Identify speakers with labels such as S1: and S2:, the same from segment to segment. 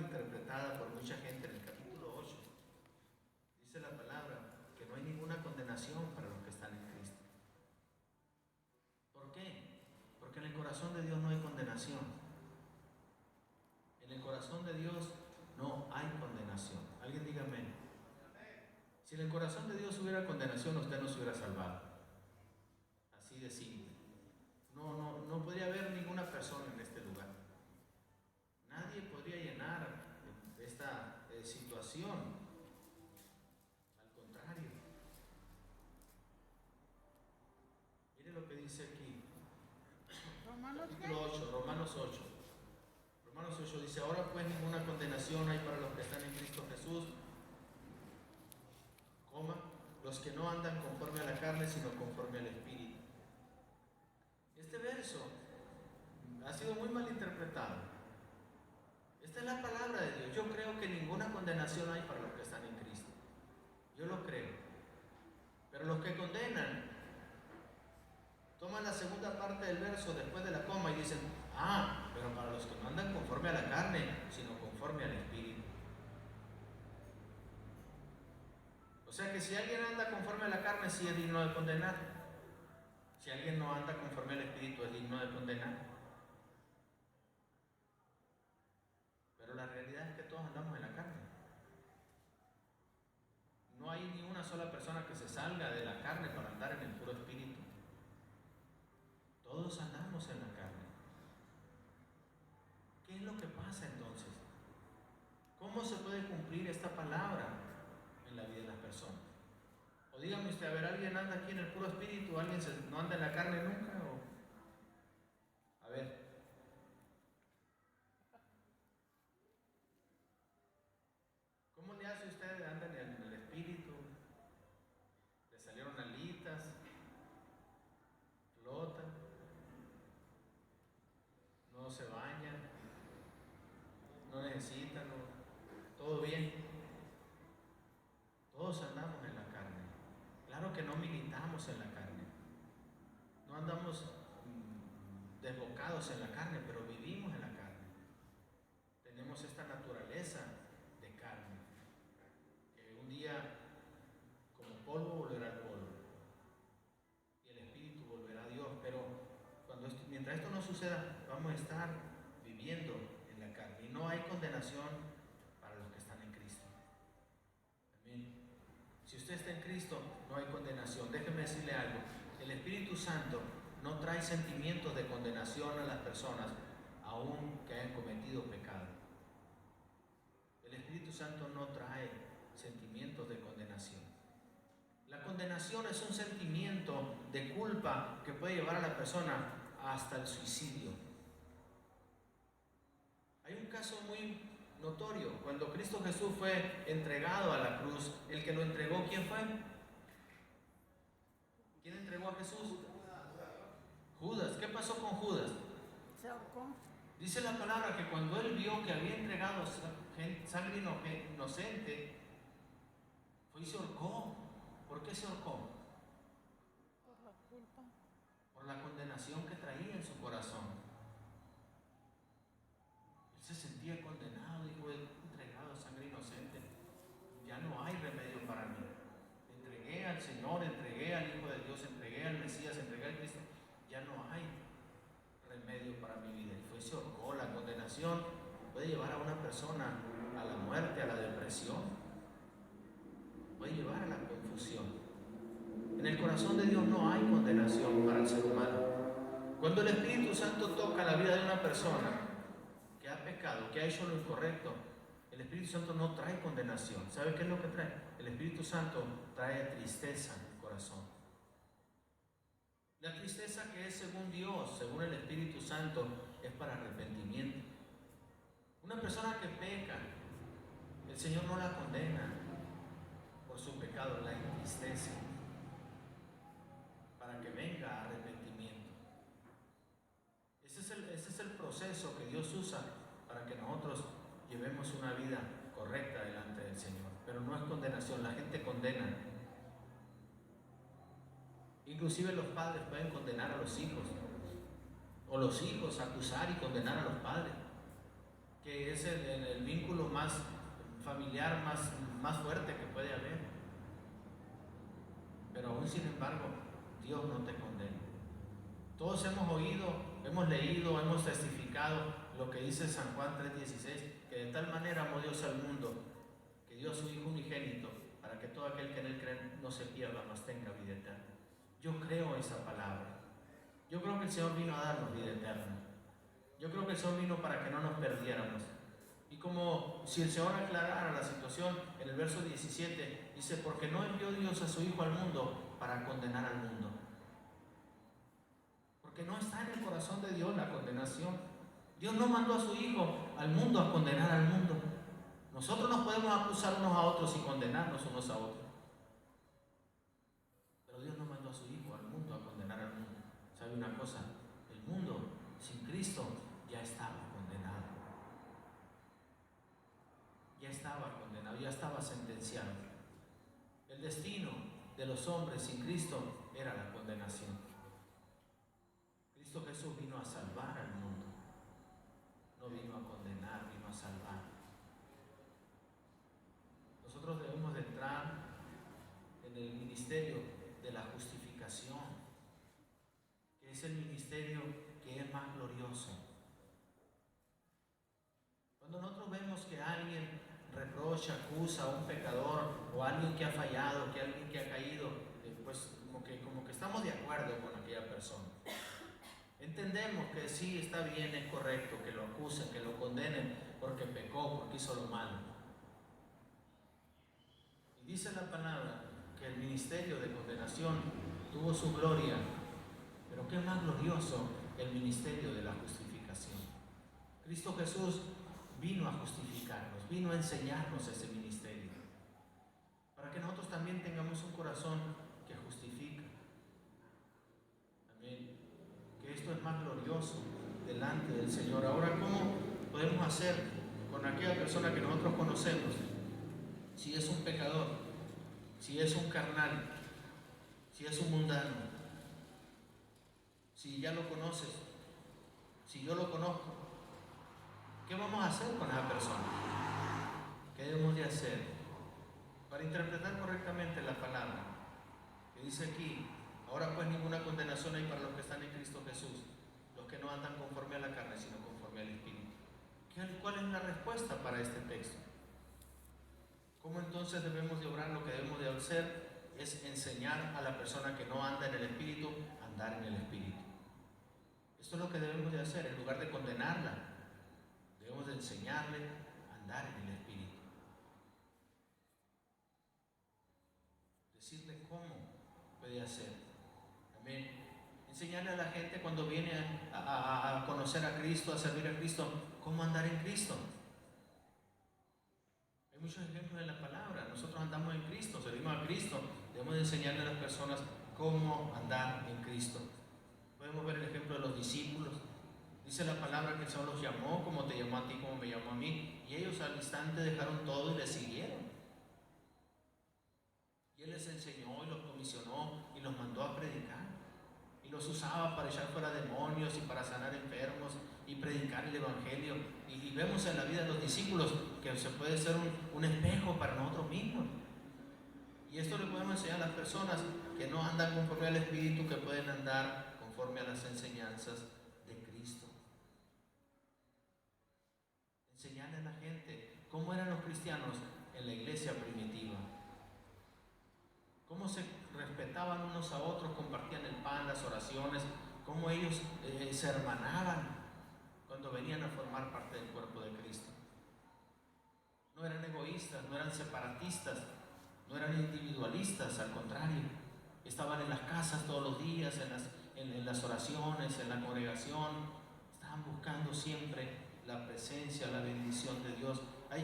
S1: interpretada por mucha gente en el capítulo 8. Dice la palabra que no hay ninguna condenación para los que están en Cristo. ¿Por qué? Porque en el corazón de Dios no hay condenación. En el corazón de Dios no hay condenación. Alguien diga amén. Si en el corazón de Dios hubiera condenación, usted no se hubiera salvado. Así de simple. No podría haber ninguna persona en este lugar. Nadie podría llenar esta situación. Al contrario. Mire lo que dice aquí. Capítulo 8, Romanos 8. Romanos 8 dice: ahora pues ninguna condenación hay para los que están en Cristo Jesús, los que no andan conforme a la carne, sino conforme al Espíritu. Este verso ha sido muy mal interpretado. Esta es la palabra de Dios. Yo creo que ninguna condenación hay para los que están en Cristo. Yo lo creo. Pero los que condenan toman la segunda parte del verso después de la coma y dicen: pero para los que no andan conforme a la carne, sino conforme al Espíritu. O sea que si alguien anda conforme a la carne, sí es digno de condenar. Si alguien no anda conforme al Espíritu, es digno de condenar. Pero la realidad es que todos andamos en la carne. No hay ni una sola persona que se salga de la carne para andar en el puro Espíritu. Todos andamos en la carne. ¿Qué es lo que pasa entonces? ¿Cómo se puede cumplir esta palabra en la vida de las personas? O dígame usted, a ver, ¿alguien anda aquí en el puro Espíritu? ¿Alguien no anda en la carne nunca? A ver. ¿Cómo le hace usted? ¿Anda en el Espíritu? ¿Le salieron alitas? ¿Flota? ¿No se baña? ¿No necesita? ¿Todo bien? Todos andamos en la carne. Claro que no militamos en la carne. No andamos desbocados en la carne, pero vivimos en la carne. Tenemos esta naturaleza de carne, que un día como polvo volverá al polvo y el Espíritu volverá a Dios. Pero mientras esto no suceda, vamos a estar viviendo en la carne, y no hay condenación para los que están en Cristo. Amén. Si usted está en Cristo, no hay condenación. Déjeme decirle algo: el Espíritu Santo no trae sentimientos de condenación a las personas, aun que hayan cometido pecado. El Espíritu Santo no trae sentimientos de condenación. La condenación es un sentimiento de culpa que puede llevar a la persona hasta el suicidio. Hay un caso muy notorio. Cuando Cristo Jesús fue entregado a la cruz, el que lo entregó, ¿quién fue? ¿Quién entregó a Jesús? Judas. ¿Qué pasó con Judas?
S2: Se ahorcó.
S1: Dice la palabra que cuando él vio que había entregado sangre inocente, fue y se ahorcó. ¿Por qué se ahorcó?
S2: Por la culpa.
S1: Por la condenación que traía en su corazón. Él se sentía condenado, dijo: he entregado sangre inocente, ya no hay remedio para mí. Entregué al Señor, entregué al Hijo de Dios, entregué al Mesías, entregué al Cristo, ya no hay remedio para mi vida. Y fue, se ahorcó. La condenación puede llevar a una persona a la muerte, a la depresión, puede llevar a la confusión. En el corazón de Dios no hay condenación para el ser humano. Cuando el Espíritu Santo toca la vida de una persona que ha pecado, que ha hecho lo incorrecto, el Espíritu Santo no trae condenación. ¿Sabe qué es lo que trae? El Espíritu Santo trae tristeza en el corazón. La tristeza que es según Dios, según el Espíritu Santo, es para arrepentimiento. Una persona que peca, el Señor no la condena por su pecado, la entristece para que venga arrepentimiento. Ese es el proceso que Dios usa para que nosotros llevemos una vida correcta delante del Señor. Pero no es condenación. La gente condena. Inclusive los padres pueden condenar a los hijos, o los hijos acusar y condenar a los padres. que es el vínculo más familiar, más fuerte que puede haber. Pero aún sin embargo, Dios no te condena. Todos hemos oído, hemos leído, hemos testificado lo que dice San Juan 3:16, que de tal manera amó Dios al mundo, que dio a su Hijo unigénito, para que todo aquel que en él cree no se pierda, mas tenga vida eterna. Yo creo esa palabra. Yo creo que el Señor vino a darnos vida eterna. Yo creo que el Señor vino para que no nos perdiéramos. Y como si el Señor aclarara la situación, en el verso 17 dice, porque no envió Dios a su Hijo al mundo para condenar al mundo. Porque no está en el corazón de Dios la condenación. Dios no mandó a su Hijo al mundo a condenar al mundo. Nosotros nos podemos acusar unos a otros y condenarnos unos a otros. Pero Dios no mandó a su Hijo al mundo a condenar al mundo. ¿Sabe una cosa? El mundo sin Cristo ya estaba condenado. Ya estaba condenado, ya estaba sentenciado. El destino de los hombres sin Cristo era la condenación. Cristo Jesús vino a salvar al mundo. No vino a condenar, vino a salvar. Nosotros debemos de entrar en el ministerio de la justificación, que es el ministerio que es más glorioso. Cuando nosotros vemos que alguien reprocha, acusa a un pecador o a alguien que ha fallado, que alguien que ha caído, pues como que estamos de acuerdo con aquella persona. Entendemos que sí, está bien, es correcto que lo acusen, que lo condenen porque pecó, porque hizo lo malo. Y dice la palabra que el ministerio de condenación tuvo su gloria, pero ¿qué es más glorioso? El ministerio de la justificación. Cristo Jesús vino a justificarnos, vino a enseñarnos ese ministerio, para que nosotros también tengamos un corazón que justifica. Amén. Que esto es más glorioso delante del Señor. Ahora, ¿cómo podemos hacer con aquella persona que nosotros conocemos? Si es un pecador, si es un carnal, si es un mundano, si ya lo conoces, si yo lo conozco, ¿qué vamos a hacer con esa persona? ¿Qué debemos de hacer para interpretar correctamente la palabra que dice aquí? Ahora pues ninguna condenación hay para los que están en Cristo Jesús, los que no andan conforme a la carne, sino conforme al Espíritu. ¿Cuál es la respuesta para este texto? ¿Cómo entonces debemos de obrar? Lo que debemos de hacer es enseñar a la persona que no anda en el Espíritu a andar en el Espíritu. Esto es lo que debemos de hacer, en lugar de condenarla. Debemos de enseñarle a andar en el Espíritu. Decirle cómo puede hacer. Amén. Enseñarle a la gente cuando viene a conocer a Cristo, a servir a Cristo, cómo andar en Cristo. Hay muchos ejemplos en la palabra. Nosotros andamos en Cristo, servimos a Cristo. Debemos de enseñarle a las personas cómo andar en Cristo. Podemos ver el ejemplo de los discípulos. Dice la palabra que el Señor los llamó, como te llamó a ti, como me llamó a mí. Y ellos al instante dejaron todo y le siguieron. Y Él les enseñó y los comisionó y los mandó a predicar. Y los usaba para echar fuera demonios y para sanar enfermos y predicar el Evangelio. Y vemos en la vida de los discípulos que se puede ser un espejo para nosotros mismos. Y esto le podemos enseñar a las personas que no andan conforme al Espíritu, que pueden andar conforme a las enseñanzas de Cristo. Enseñarle a la gente cómo eran los cristianos en la iglesia primitiva. Cómo se respetaban unos a otros, compartían el pan, las oraciones, cómo ellos se hermanaban cuando venían a formar parte del cuerpo de Cristo. No eran egoístas, no eran separatistas, no eran individualistas, al contrario, estaban en las casas todos los días, en las oraciones, en la congregación, estaban buscando siempre la presencia, la bendición de Dios. Hay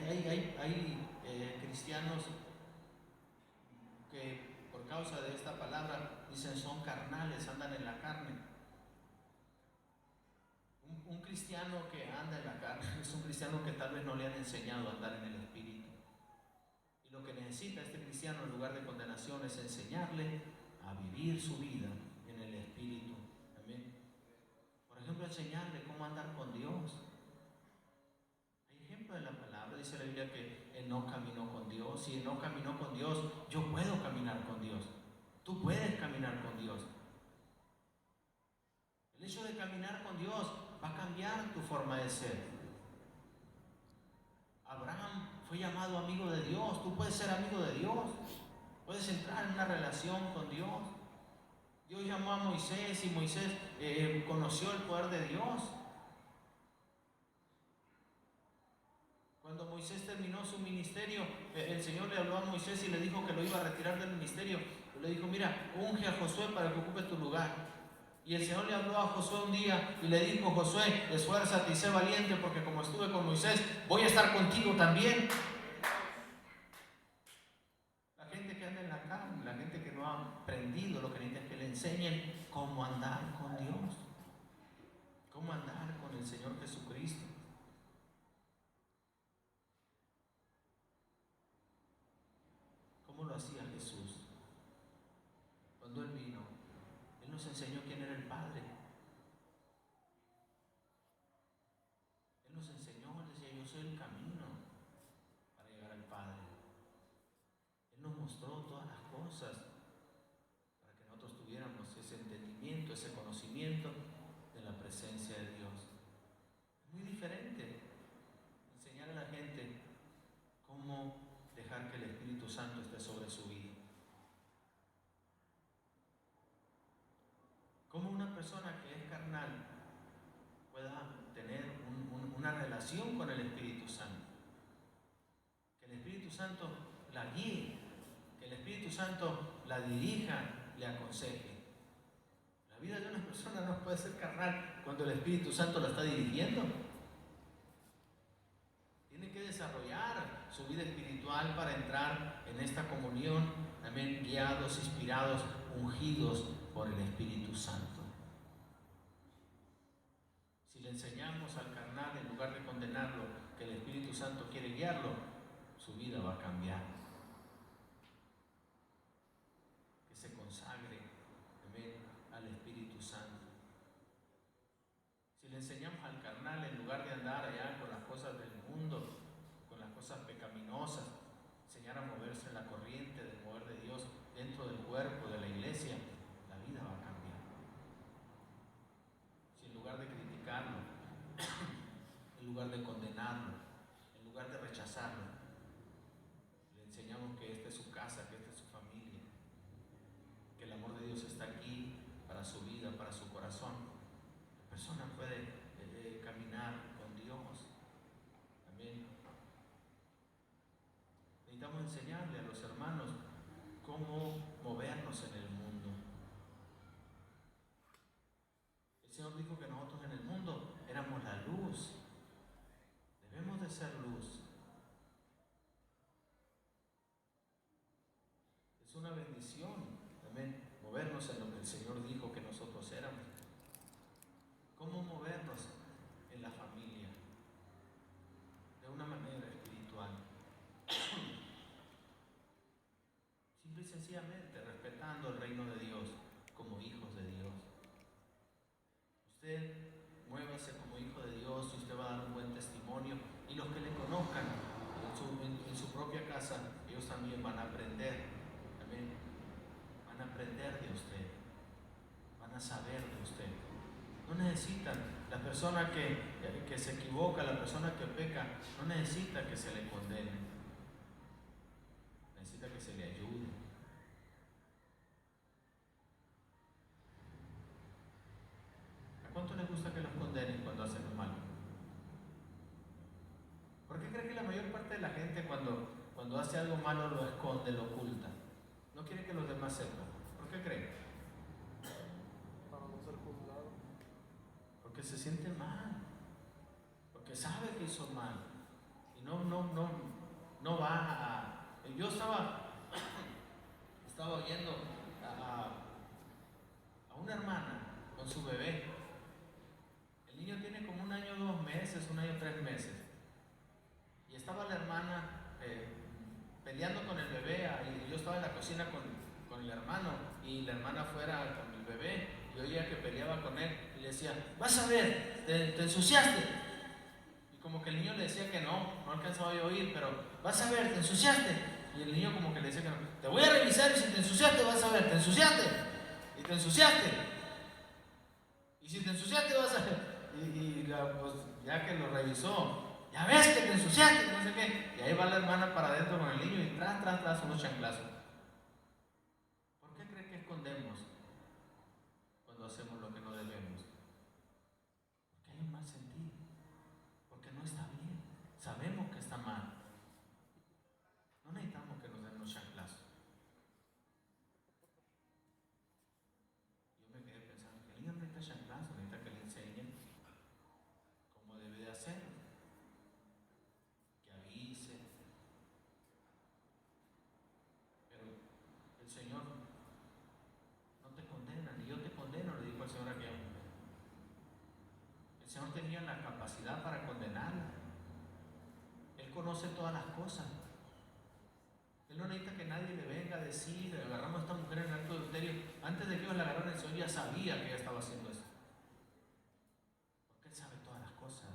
S1: cristianos que por causa de esta palabra dicen son carnales, andan en la carne. Un cristiano que anda en la carne es un cristiano que tal vez no le han enseñado a andar en el Espíritu. Y lo que necesita este cristiano en lugar de condenación es enseñarle a vivir su vida en el Espíritu. Amén. Por ejemplo, enseñarle cómo andar con Dios. Hay no caminó con Dios. Si Él no caminó con Dios, yo puedo caminar con Dios. Tú puedes caminar con Dios. El hecho de caminar con Dios va a cambiar tu forma de ser. Abraham fue llamado amigo de Dios. Tú puedes ser amigo de Dios. Puedes entrar en una relación con Dios. Dios llamó a Moisés y Moisés conoció el poder de Dios. Cuando Moisés terminó su ministerio, el Señor le habló a Moisés y le dijo que lo iba a retirar del ministerio. Le dijo: mira, unge a Josué para que ocupe tu lugar. Y el Señor le habló a Josué un día y le dijo: Josué, esfuérzate y sé valiente, porque como estuve con Moisés, voy a estar contigo también. La gente que anda en la carne, la gente que no ha aprendido, lo que necesita es que le enseñen cómo andar con Dios, cómo andar con el Señor Jesucristo. ¿Cómo lo hacía Jesús? Cuando Él vino, Él nos enseñó quién era el Padre. Él nos enseñó, Él decía: yo soy el camino para llegar al Padre. Él nos mostró todas las cosas para que nosotros tuviéramos ese entendimiento, ese conocimiento de la presencia de Dios. Es muy diferente enseñar a la gente cómo dejar que el Espíritu Santo esté sobre su vida. Cómo una persona que es carnal pueda tener una relación con el Espíritu Santo. Que el Espíritu Santo la guíe, que el Espíritu Santo la dirija, le aconseje. La vida de una persona no puede ser carnal cuando el Espíritu Santo la está dirigiendo. Tiene que desarrollar su vida espiritual para entrar en esta comunión, también guiados, inspirados, ungidos por el Espíritu Santo. Si le enseñamos al carnal, en lugar de condenarlo, que el Espíritu Santo quiere guiarlo, su vida va a cambiar. Que se consagre también al Espíritu Santo. Si le enseñamos al carnal, en lugar de andar allá con las cosas del mundo, con las cosas pecaminosas, enseñar a moverse en la corriente del mover de Dios dentro del cuerpo de la iglesia, la vida va a cambiar. Si en lugar de criticarlo, en lugar de condenarlo, en lugar de rechazarlo, le enseñamos que esta es su casa, que esta es su familia, que el amor de Dios está aquí para su vida, para su corazón, la persona puede caminar con Dios. También necesitamos enseñarle a los hermanos cómo movernos en el mundo. El Señor dijo que nosotros en el mundo éramos la luz. Debemos de ser luz. Es una bendición también movernos en lo que el Señor dijo que nosotros éramos. ¿Cómo movernos en la familia? De una manera espiritual. Simple y sencillamente respetando el reino de Dios como hijos de Dios. Usted muévase como hijo de Dios y usted va a dar un buen testimonio, y los que le conozcan en su propia casa, ellos también van a aprender, van a aprender de usted, van a saber de usted. No necesitan, la persona que se equivoca, la persona que peca, no necesita que se le condene, necesita que se le ayude. ¿A cuánto les gusta que los condenen cuando hacen lo malo? ¿Por qué cree que la mayor parte de la gente cuando hace algo malo lo esconde, lo oculta? No quiere que los demás sepan. ¿Por qué creen?
S3: Para no ser juzgado.
S1: Porque se siente mal, porque sabe que hizo mal y no va a... Yo estaba oyendo a una hermana con su bebé. El niño tiene como 1 año 2 meses, 1 año 3 meses, y estaba la hermana peleando con el bebé, y yo estaba en la cocina con el hermano, y la hermana afuera con el bebé, y oía que peleaba con él, y le decía: vas a ver, te ensuciaste, y como como que el niño le decía que no alcanzaba a oír, pero vas a ver, te ensuciaste. Y el niño como que le decía que no, te voy a revisar y si te ensuciaste vas a ver, te ensuciaste. Y te ensuciaste. Y si te ensuciaste vas a ver. Pues, ya que lo revisó, ya ves que te ensuciaste, no sé qué. Y ahí va la hermana para adentro con el niño y tras unos chanclazos. ¿Por qué cree que escondemos cuando hacemos lo que no debemos? Porque hay un mal sentido, porque no está bien, sabemos que está mal. No necesitamos que nos den los chanclazos. Yo me quedé pensando que el niño no necesita chanclazos, necesita que le enseñen cómo debe de hacerlo, que avise. Pero el Señor no te condena, ni yo te condeno, le dijo el Señor a aquella mujer. El Señor tenía la capacidad para condenarla. Él conoce todas las cosas. Él no necesita que nadie le venga a decir, agarramos a esta mujer en el acto de adulterio. Antes de que ellos la agarraran, el Señor ya sabía que ella estaba haciendo eso. Porque Él sabe todas las cosas.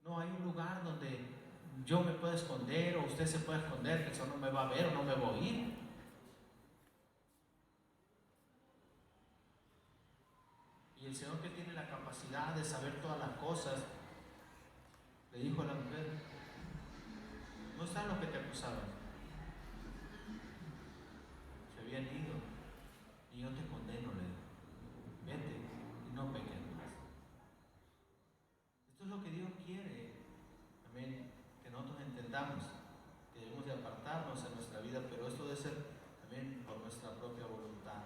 S1: No hay un lugar donde yo me pueda esconder o usted se pueda esconder, que el Señor no me va a ver o no me va a oír. Y el Señor, que tiene la capacidad de saber todas las cosas, le dijo a la mujer: no están los que te acusaban, se habían ido, y yo te condeno, le dijo, vete y no peques más. Esto es lo que Dios quiere, amén, que nosotros entendamos que debemos de apartarnos en nuestra vida, pero esto debe ser también por nuestra propia voluntad.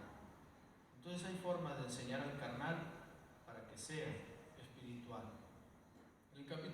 S1: Entonces hay formas de enseñar al carnal